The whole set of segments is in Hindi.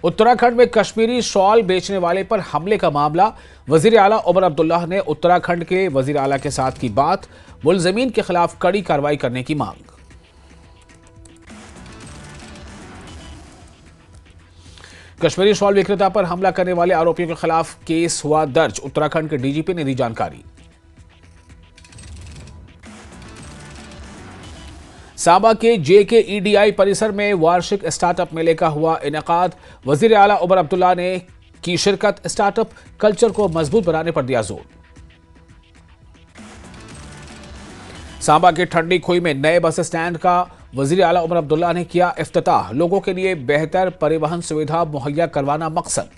उत्तराखंड में कश्मीरी शॉल बेचने वाले पर हमले का मामला। वजीर आला उमर अब्दुल्ला ने उत्तराखंड के वजीर आला के साथ की बात। मुलजमीन के खिलाफ कड़ी कार्रवाई करने की मांग। कश्मीरी शॉल विक्रेता पर हमला करने वाले आरोपियों के खिलाफ केस हुआ दर्ज। उत्तराखंड के डीजीपी ने दी जानकारी। सांबा के JKEDI परिसर में वार्षिक स्टार्टअप मेले का हुआ इनेकाद। वजीर आला उमर अब्दुल्ला ने की शिरकत। स्टार्टअप कल्चर को मजबूत बनाने पर दिया जोर। सांबा के ठंडी खुई में नए बस स्टैंड का वजीर आला उमर अब्दुल्ला ने किया इफ्तिताह। लोगों के लिए बेहतर परिवहन सुविधा मुहैया करवाना मकसद।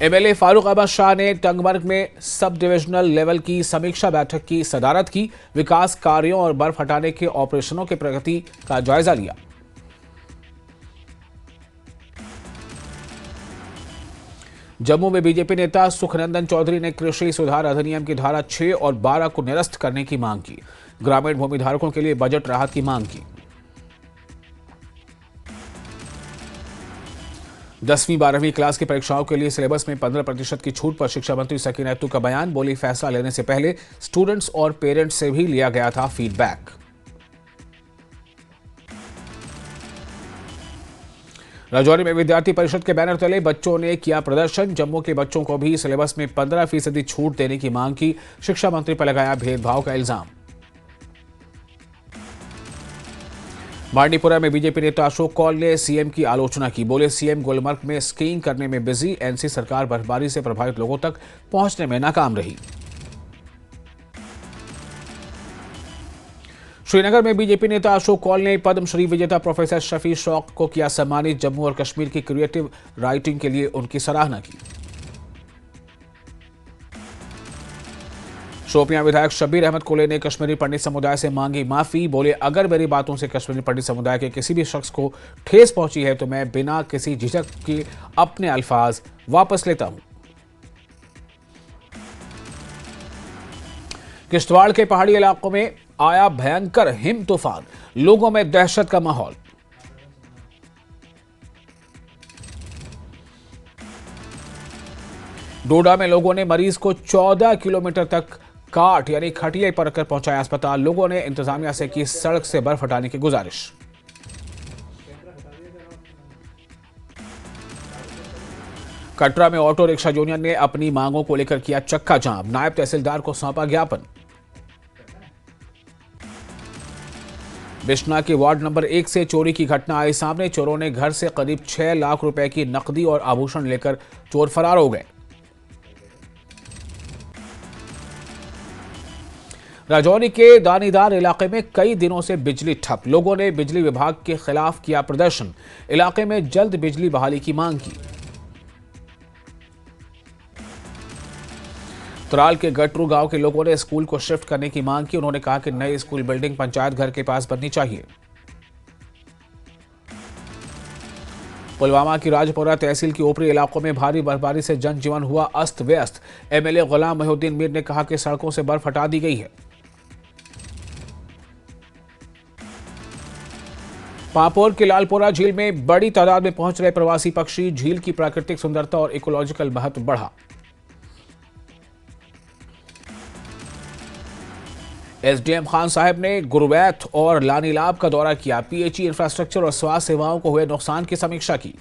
MLA फारूक अहमद शाह ने टंगमर्ग में सब डिविजनल लेवल की समीक्षा बैठक की सदारत की। विकास कार्यों और बर्फ हटाने के ऑपरेशनों की प्रगति का जायजा लिया। जम्मू में बीजेपी नेता सुखनंदन चौधरी ने कृषि सुधार अधिनियम की धारा 6 और 12 को निरस्त करने की मांग की। ग्रामीण भूमि धारकों के लिए बजट राहत की मांग की। 10वीं 12वीं क्लास की परीक्षाओं के लिए सिलेबस में 15% की छूट पर शिक्षा मंत्री सकीना अत्तू का बयान। बोली, फैसला लेने से पहले स्टूडेंट्स और पेरेंट्स से भी लिया गया था फीडबैक। राजौरी में विद्यार्थी परिषद के बैनर तले बच्चों ने किया प्रदर्शन। जम्मू के बच्चों को भी सिलेबस में 15% छूट देने की मांग की। शिक्षा मंत्री पर लगाया भेदभाव का इल्जाम। बांडीपुरा में बीजेपी नेता अशोक कौल ने सीएम की आलोचना की। बोले, सीएम गुलमर्ग में स्कीइंग करने में बिजी। एनसी सरकार बर्फबारी से प्रभावित लोगों तक पहुंचने में नाकाम रही। श्रीनगर में बीजेपी नेता अशोक कौल ने पद्मश्री विजेता प्रोफेसर शफी शौक को किया सम्मानित। जम्मू और कश्मीर की क्रिएटिव राइटिंग के लिए उनकी सराहना की। शोपियां विधायक शब्बीर अहमद कुले ने कश्मीरी पंडित समुदाय से मांगी माफी। बोले, अगर मेरी बातों से कश्मीरी पंडित समुदाय के किसी भी शख्स को ठेस पहुंची है तो मैं बिना किसी झिझक के अपने अल्फाज वापस लेता हूं। किश्तवाड़ के पहाड़ी इलाकों में आया भयंकर हिम तूफान। लोगों में दहशत का माहौल। डोडा में लोगों ने मरीज को 14 किलोमीटर तक काट यानी खटिया पर रखकर पहुंचाया अस्पताल। लोगों ने इंतजामिया से की सड़क से बर्फ हटाने की गुजारिश। कटरा में ऑटो रिक्शा यूनियन ने अपनी मांगों को लेकर किया चक्का जाम। नायब तहसीलदार को सौंपा ज्ञापन। बिश्ना के वार्ड नंबर 1 से चोरी की घटना आई सामने। चोरों ने घर से करीब 6 लाख रुपए की नकदी और आभूषण लेकर चोर फरार हो गए। राजौरी के दानीदार इलाके में कई दिनों से बिजली ठप। लोगों ने बिजली विभाग के खिलाफ किया प्रदर्शन। इलाके में जल्द बिजली बहाली की मांग की। त्राल के गटरू गांव के लोगों ने स्कूल को शिफ्ट करने की मांग की। उन्होंने कहा कि नई स्कूल बिल्डिंग पंचायत घर के पास बननी चाहिए। पुलवामा की राजपुरा तहसील के ऊपरी इलाकों में भारी बर्फबारी से जनजीवन हुआ अस्त व्यस्त। MLA गुलाम मोहिउद्दीन मीर ने कहा कि सड़कों से बर्फ हटा दी गई है। पापोर के लालपुरा झील में बड़ी तादाद में पहुंच रहे प्रवासी पक्षी। झील की प्राकृतिक सुंदरता और इकोलॉजिकल महत्व बढ़ा। SDM खान साहब ने गुरवैत और लानीलाब का दौरा किया। PHE इंफ्रास्ट्रक्चर और स्वास्थ्य सेवाओं को हुए नुकसान की समीक्षा की।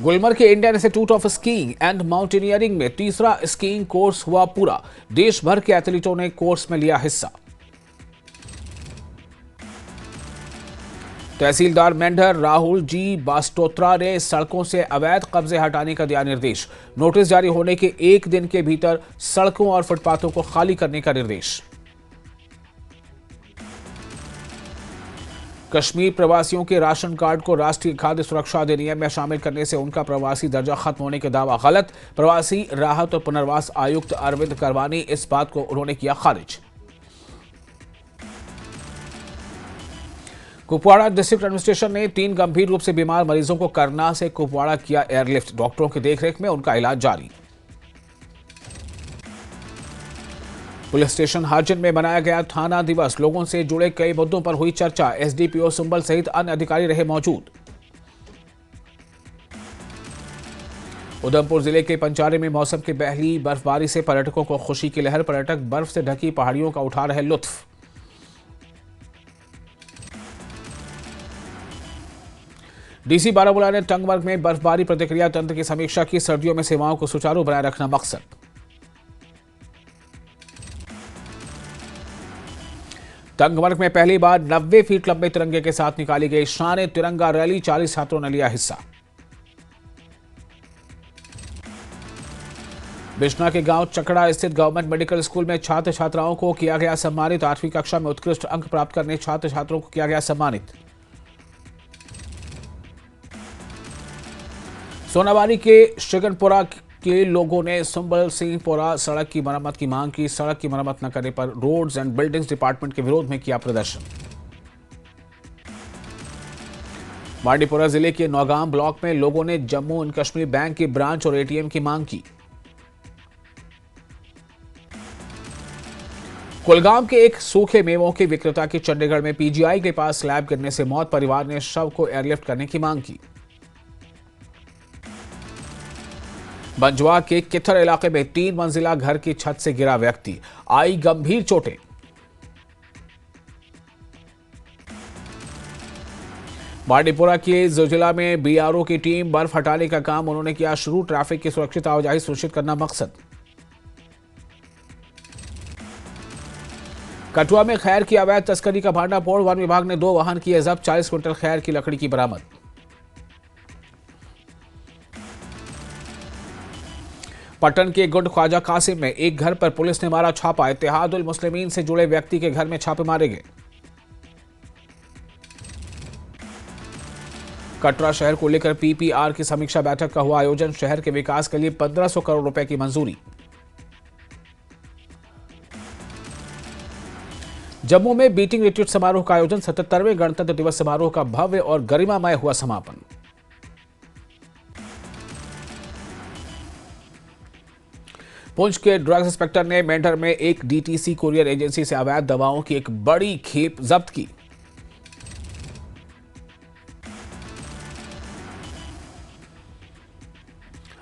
गुलमर्ग के Indian institute of skiing and mountaineering में तीसरा स्कीइंग कोर्स हुआ पूरा। देश भर के एथलीटों ने कोर्स में लिया हिस्सा। तहसीलदार मेंढर राहुल जी बास्टोत्रा ने सड़कों से अवैध कब्जे हटाने का दिया निर्देश। नोटिस जारी होने के 1 दिन के भीतर सड़कों और फुटपाथों को खाली करने का निर्देश। कश्मीर प्रवासियों के राशन कार्ड को राष्ट्रीय खाद्य सुरक्षा अधिनियम में शामिल करने से उनका प्रवासी दर्जा खत्म होने के दावा गलत। प्रवासी राहत और पुनर्वास आयुक्त अरविंद करवानी इस बात को उन्होंने किया खारिज। कुपवाड़ा डिस्ट्रिक्ट एडमिनिस्ट्रेशन ने 3 गंभीर रूप से बीमार मरीजों को करना से कुपवाड़ा किया एयरलिफ्ट। डॉक्टरों की देखरेख में उनका इलाज जारी। पुलिस स्टेशन हाजिन में मनाया गया थाना दिवस। लोगों से जुड़े कई मुद्दों पर हुई चर्चा। एसडीपीओ सुंबल सहित अन्य अधिकारी रहे मौजूद। उधमपुर जिले के पंचारे में मौसम की पहली बर्फबारी से पर्यटकों को खुशी की लहर। पर्यटक बर्फ से ढकी पहाड़ियों का उठा रहे लुत्फ। डीसी बारामूला ने टंगमर्ग में बर्फबारी प्रतिक्रिया तंत्र की समीक्षा की। सर्दियों में सेवाओं को सुचारू बनाए रखना मकसद। टंगमर्ग में पहली बार 90 फीट लंबे तिरंगे के साथ निकाली गई शान तिरंगा रैली। 40 छात्रों ने लिया हिस्सा। बिश्ना के गांव चकड़ा स्थित गवर्नमेंट मेडिकल स्कूल में छात्र छात्राओं को किया गया सम्मानित। 8वीं कक्षा में उत्कृष्ट अंक प्राप्त करने छात्र छात्रों को किया गया सम्मानित। सोनाबारी के शिकनपुरा के लोगों ने सुंबल सिंहपुरा सड़क की मरम्मत की मांग की। सड़क की मरम्मत न करने पर रोड्स एंड बिल्डिंग्स डिपार्टमेंट के विरोध में किया प्रदर्शन। बांडीपुरा जिले के नौगाम ब्लॉक में लोगों ने जम्मू एंड कश्मीर बैंक की ब्रांच और एटीएम की मांग की। कुलगाम के एक सूखे मेवों के विक्रेता की चंडीगढ़ में पीजीआई के पास स्लैब गिरने से मौत। परिवार ने शव को एयरलिफ्ट करने की मांग की। बंजवा के किथर इलाके में 3 मंजिला घर की छत से गिरा व्यक्ति, आई गंभीर चोटें। बांडीपुरा के जोजिला में बीआरओ की टीम बर्फ हटाने का काम उन्होंने किया शुरू। ट्रैफिक की सुरक्षित आवाजाही सुनिश्चित करना मकसद। कठुआ में खैर की अवैध तस्करी का भांडाफोड़। वन विभाग ने 2 वाहन किए जब्त। 40 क्विंटल खैर की लकड़ी की बरामद। पटन के गुंड ख्वाजा कासिम में एक घर पर पुलिस ने मारा छापा। इत्तेहादुल मुस्लिमीन से जुड़े व्यक्ति के घर में छापे मारे गए। कटरा शहर को लेकर पीपीआर की समीक्षा बैठक का हुआ आयोजन। शहर के विकास के लिए 1500 करोड़ रुपए की मंजूरी। जम्मू में बीटिंग रिट्रीट समारोह का आयोजन। 77वें गणतंत्र दिवस समारोह का भव्य और गरिमामय हुआ समापन। पुंछ के ड्रग्स इंस्पेक्टर ने मेंढर में एक डीटीसी कुरियर एजेंसी से अवैध दवाओं की एक बड़ी खेप जब्त की।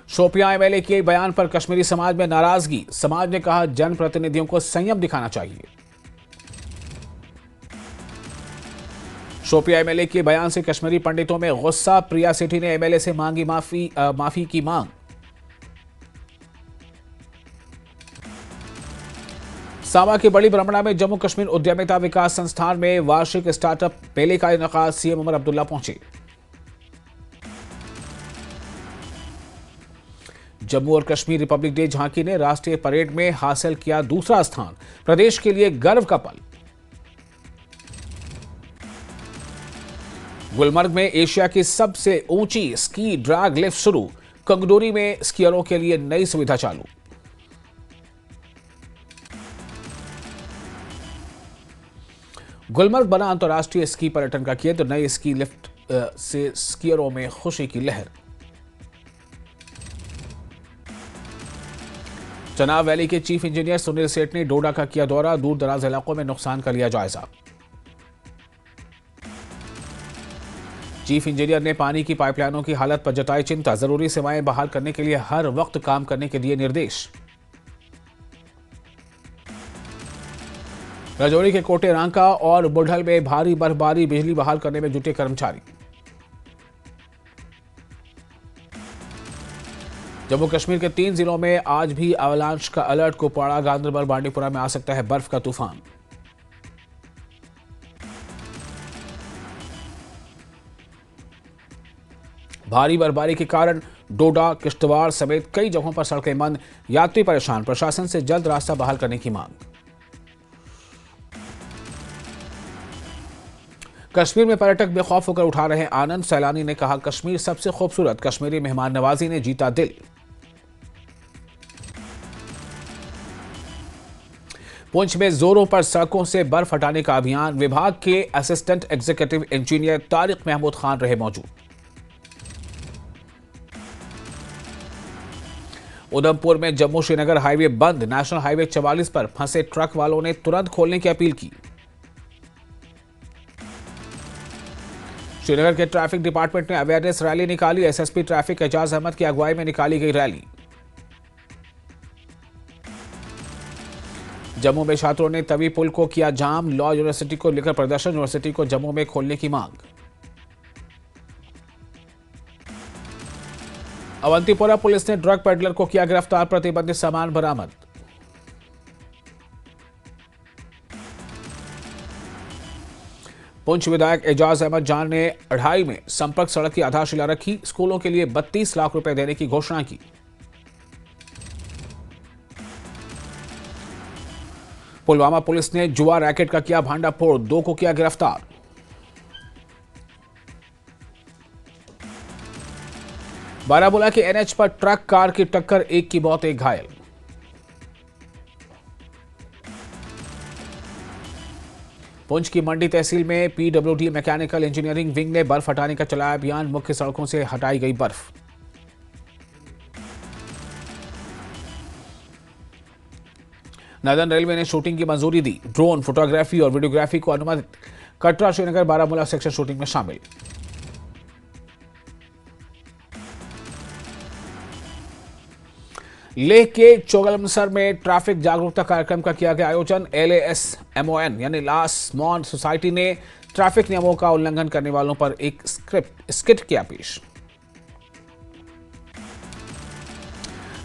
शोपियां एमएलए के बयान पर कश्मीरी समाज में नाराजगी। समाज ने कहा जनप्रतिनिधियों को संयम दिखाना चाहिए। शोपियां एमएलए के बयान से कश्मीरी पंडितों में गुस्सा। प्रिया सेठी ने एमएलए से मांगी माफी की मांग। सावा की बड़ी ब्रह्मणा में जम्मू कश्मीर उद्यमिता विकास संस्थान में वार्षिक स्टार्टअप मेले का इनेकाद। सीएम उमर अब्दुल्ला पहुंचे। जम्मू और कश्मीर रिपब्लिक डे झांकी ने राष्ट्रीय परेड में हासिल किया दूसरा स्थान। प्रदेश के लिए गर्व का पल। गुलमर्ग में एशिया की सबसे ऊंची स्की ड्रैग लिफ्ट शुरू। कंगडोरी में स्कीयरों के लिए नई सुविधा चालू। गुलमर्ग बना अंतर्राष्ट्रीय स्की पर्यटन का केंद्र। नई स्की लिफ्ट से स्कीयरों में खुशी की लहर। चनाब वैली के चीफ इंजीनियर सुनील सेठ ने डोडा का किया दौरा। दूर दराज इलाकों में नुकसान का लिया जायजा। चीफ इंजीनियर ने पानी की पाइपलाइनों की हालत पर जताई चिंता। जरूरी सेवाएं बहाल करने के लिए हर वक्त काम करने के दिए निर्देश। राजौरी के कोटे रांका और बुढ़ल में भारी बर्फबारी। बिजली बहाल करने में जुटे कर्मचारी। जम्मू कश्मीर के 3 जिलों में आज भी अवलांच का अलर्ट। कुपवाड़ा, गांदरबल, बांडीपुरा में आ सकता है बर्फ का तूफान। भारी बर्फबारी के कारण डोडा, किश्तवाड़ समेत कई जगहों पर सड़कें बंद। यात्री परेशान। प्रशासन से जल्द रास्ता बहाल करने की मांग। कश्मीर में पर्यटक बेखौफ होकर उठा रहे आनंद। सैलानी ने कहा कश्मीर सबसे खूबसूरत। कश्मीरी मेहमान नवाजी ने जीता दिल। पुंछ में जोरों पर सड़कों से बर्फ हटाने का अभियान। विभाग के assistant executive engineer Tariq Mahmood Khan रहे मौजूद। उधमपुर में जम्मू श्रीनगर हाईवे बंद। नेशनल हाईवे 44 पर फंसे ट्रक वालों ने तुरंत खोलने की अपील की। श्रीनगर के ट्रैफिक डिपार्टमेंट ने अवेयरनेस रैली निकाली। एसएसपी ट्रैफिक एजाज अहमद की अगुवाई में निकाली गई रैली। जम्मू में छात्रों ने तवी पुल को किया जाम। लॉ यूनिवर्सिटी को लेकर प्रदर्शन। यूनिवर्सिटी को जम्मू में खोलने की मांग। अवंतीपोरा पुलिस ने ड्रग पेडलर को किया गिरफ्तार। प्रतिबंधित सामान बरामद। पुंछ विधायक एजाज अहमद जान ने अढ़ाई में संपर्क सड़क की आधारशिला रखी। स्कूलों के लिए 32 लाख रुपए देने की घोषणा की। पुलवामा पुलिस ने जुआ रैकेट का किया भांडाफोड़। 2 को किया गिरफ्तार। बारामूला के एनएच पर ट्रक कार की टक्कर, 1 की मौत 1 घायल। पुंछ की मंडी तहसील में पीडब्ल्यूडी मैकेनिकल इंजीनियरिंग विंग ने बर्फ हटाने का चलाया अभियान। मुख्य सड़कों से हटाई गई बर्फ। नदन रेलवे ने शूटिंग की मंजूरी दी। ड्रोन फोटोग्राफी और वीडियोग्राफी को अनुमति। कटरा श्रीनगर बारामूला सेक्शन शूटिंग में शामिल। लेह के चोगलमसर में ट्रैफिक जागरूकता कार्यक्रम का किया गया आयोजन। LASMON यानी लास मॉन सोसाइटी ने ट्रैफिक नियमों का उल्लंघन करने वालों पर एक स्किट किया पेश।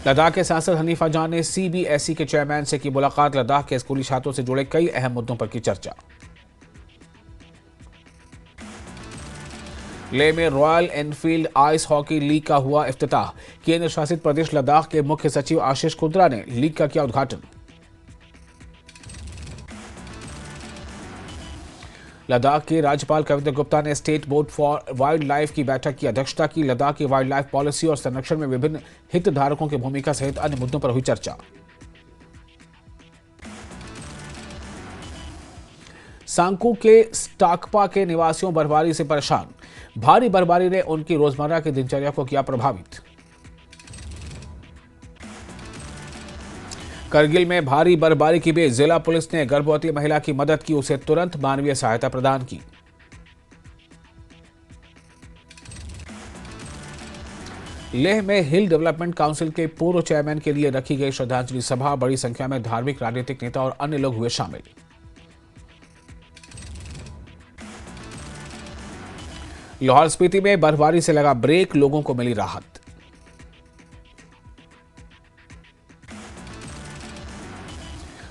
लद्दाख के सांसद हनीफा जान ने CBSE के चेयरमैन से की मुलाकात। लद्दाख के स्कूली छात्रों से जुड़े कई अहम मुद्दों पर की चर्चा। लेह में royal Enfield ice hockey league का हुआ इफ्तिताह। केंद्र शासित प्रदेश लद्दाख के मुख्य सचिव आशीष कुंद्रा ने लीग का किया उद्घाटन। लद्दाख के राज्यपाल कविंद्र गुप्ता ने state board for wild life की बैठक की अध्यक्षता की। लद्दाख की वाइल्ड लाइफ पॉलिसी और संरक्षण में विभिन्न हितधारकों की भूमिका सहित अन्य मुद्दों पर हुई चर्चा। सांकू के स्टाकपा के निवासियों बर्फबारी से परेशान। भारी बर्फबारी ने उनकी रोजमर्रा की दिनचर्या को किया प्रभावित। करगिल में भारी बर्फबारी की बीच जिला पुलिस ने गर्भवती महिला की मदद की। उसे तुरंत मानवीय सहायता प्रदान की। लेह में हिल डेवलपमेंट काउंसिल के पूर्व चेयरमैन के लिए रखी गई श्रद्धांजलि सभा। बड़ी संख्या में धार्मिक, राजनीतिक नेता और अन्य लोग हुए शामिल। लाहौल स्पीति में बर्फबारी से लगा ब्रेक, लोगों को मिली राहत।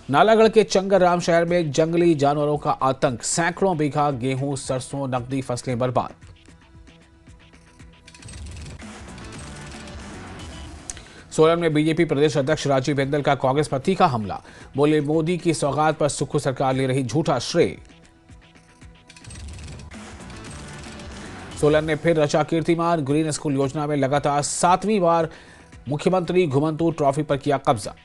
नालागढ़ के चंगरराम शहर में जंगली जानवरों का आतंक। सैकड़ों बीघा गेहूं, सरसों, नकदी फसलें बर्बाद। सोलन में बीजेपी प्रदेश अध्यक्ष राजीव बिंदल का कांग्रेस पर तीखा हमला। बोले मोदी की सौगात पर सुक्खू सरकार ले रही झूठा श्रेय। सोलन ने फिर रचा कीर्तिमान। ग्रीन स्कूल योजना में लगातार 7वीं बार मुख्यमंत्री घुमंतू ट्रॉफी पर किया कब्जा।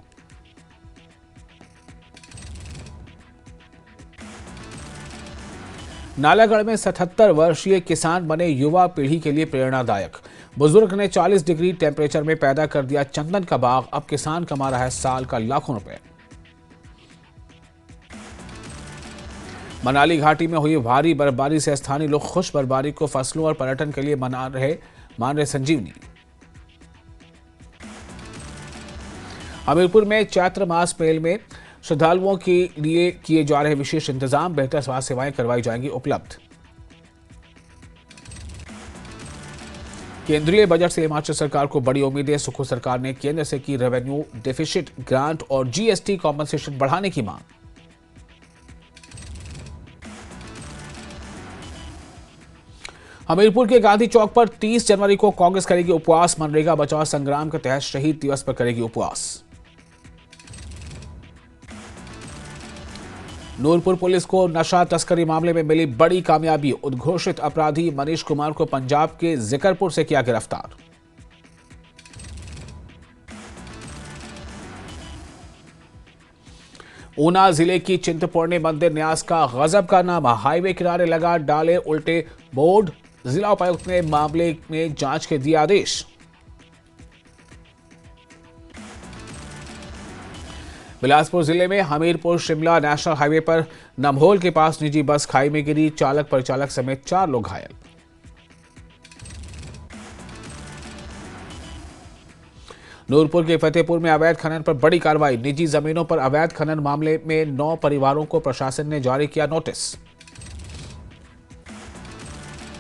नालागढ़ में 77 वर्षीय किसान बने युवा पीढ़ी के लिए प्रेरणादायक। बुजुर्ग ने 40 डिग्री टेम्परेचर में पैदा कर दिया चंदन का बाग। अब किसान कमा रहा है साल का लाखों रुपए। मनाली घाटी में हुई भारी बर्फबारी से स्थानीय लोग खुश। बर्फबारी को फसलों और पर्यटन के लिए मान रहे संजीवनी। हमीरपुर में चैत्र मास मेल में श्रद्धालुओं के लिए किए जा रहे विशेष इंतजाम। बेहतर स्वास्थ्य सेवाएं करवाई जाएंगी उपलब्ध। केंद्रीय बजट से हिमाचल सरकार को बड़ी उम्मीदें। सुक्खू सरकार ने केंद्र से की रेवेन्यू डेफिसिट, ग्रांट और GST कॉम्पनसेशन बढ़ाने की मांग। हमीरपुर के गांधी चौक पर 30 जनवरी को कांग्रेस करेगी उपवास। मनरेगा बचाओ संग्राम के तहत शहीद दिवस पर करेगी उपवास। नूरपुर पुलिस को नशा तस्करी मामले में मिली बड़ी कामयाबी। उद्घोषित अपराधी मनीष कुमार को पंजाब के जिकरपुर से किया गिरफ्तार। ऊना जिले की चिंतपूर्णी मंदिर न्यास का गजब का नामा। हाईवे किनारे लगा डाले उल्टे बोर्ड। जिला उपायुक्त ने मामले में जांच के दिए आदेश। बिलासपुर जिले में हमीरपुर शिमला नेशनल हाईवे पर नम्होल के पास निजी बस खाई में गिरी, चालक परिचालक समेत 4 लोग घायल। नूरपुर के फतेहपुर में अवैध खनन पर बड़ी कार्रवाई, निजी जमीनों पर अवैध खनन मामले में 9 परिवारों को प्रशासन ने जारी किया नोटिस।